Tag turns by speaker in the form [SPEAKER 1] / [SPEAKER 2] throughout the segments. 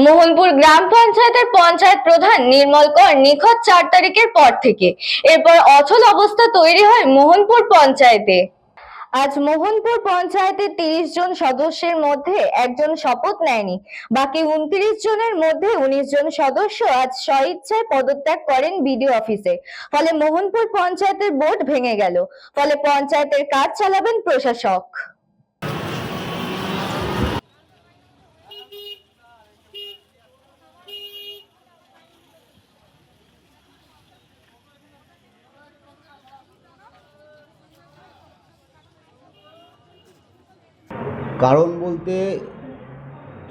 [SPEAKER 1] মোহনপুর গ্রাম পঞ্চায়েতের পঞ্চায়েত প্রধান নির্মল কর নিখোঁজ 4 তারিখের পর থেকে এরপর অচল অবস্থা তৈরি হয় মোহনপুর পঞ্চায়েতে। আজ মোহনপুর পঞ্চায়েতের 30 জন সদস্যের মধ্যে একজন শপথ নেয়নি। বাকি 29 জনের মধ্যে 19 জন সদস্য আজ স্বইচ্ছায় পদত্যাগ করেন বিডিও অফিসে। ফলে মোহনপুর পঞ্চায়েতের বোর্ড ভেঙে গেল। ফলে পঞ্চায়েতের কাজ চালাবেন প্রশাসক।
[SPEAKER 2] কারণ বলতে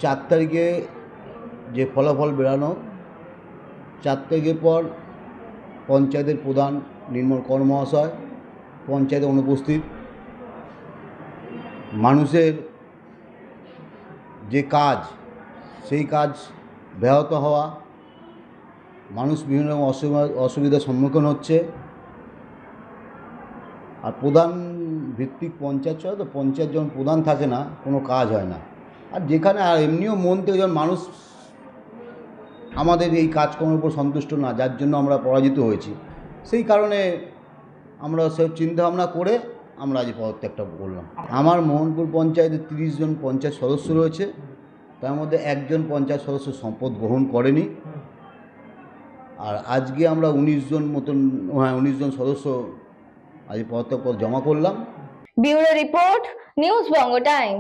[SPEAKER 2] 4 তারিখে যে ফলাফল বেরানো, 4 তারিখের পর পঞ্চায়েতের প্রধান নির্মল কর মহাশয় পঞ্চায়েতে অনুপস্থিত। মানুষের যে কাজ সেই কাজ ব্যাহত হওয়া, মানুষ বিভিন্ন রকম অসুবিধার সম্মুখীন হচ্ছে। আর প্রধান ভিত্তিক পঞ্চায়েত চলে, তো পঞ্চায়েত যখন প্রধান থাকে না কোনো কাজ হয় না। আর যেখানে আর এমনিও মন থেকে যখন মানুষ আমাদের এই কাজকর্মের উপর সন্তুষ্ট না, যার জন্য আমরা পরাজিত হয়েছি, সেই কারণে আমরা সব চিন্তাভাবনা করে আমরা আজ পদত্যাগটা করলাম। আমার মোহনপুর পঞ্চায়েতে 30 জন পঞ্চায়েত সদস্য রয়েছে, তার মধ্যে একজন পঞ্চায়েত সদস্য শপথ গ্রহণ করেনি। আর আজকে আমরা 19 জন সদস্য আজ পদত্যাগ জমা করলাম।
[SPEAKER 1] Bureau report, news Banga time.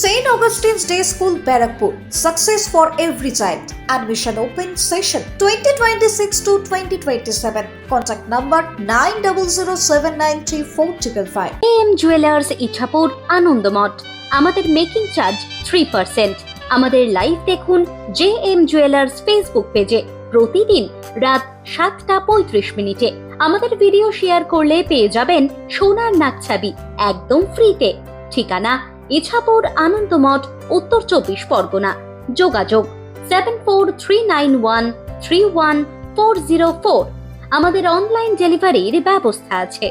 [SPEAKER 3] St. Augustine's Day School, Barakpur. Success for every child. Admission open session 2026 to 2027. Contact number 9007934555.
[SPEAKER 4] AM Jewelers Ichapur Anandamath. আমাদের মেকিং চার্জ 3%। আমাদের লাইভ দেখুন JM Jewelers ফেসবুক পেজে প্রতিদিন রাত 7:35 আমাদের ভিডিও শেয়ার করলে পেয়ে যাবেন সোনার নাকছাবি একদম ফ্রিতে। ঠিকানা ইছাপুর আনন্দমঠ, উত্তর 24 পরগনা। যোগাযোগ 7439131404। আমাদের অনলাইন ডেলিভারির ব্যবস্থা আছে।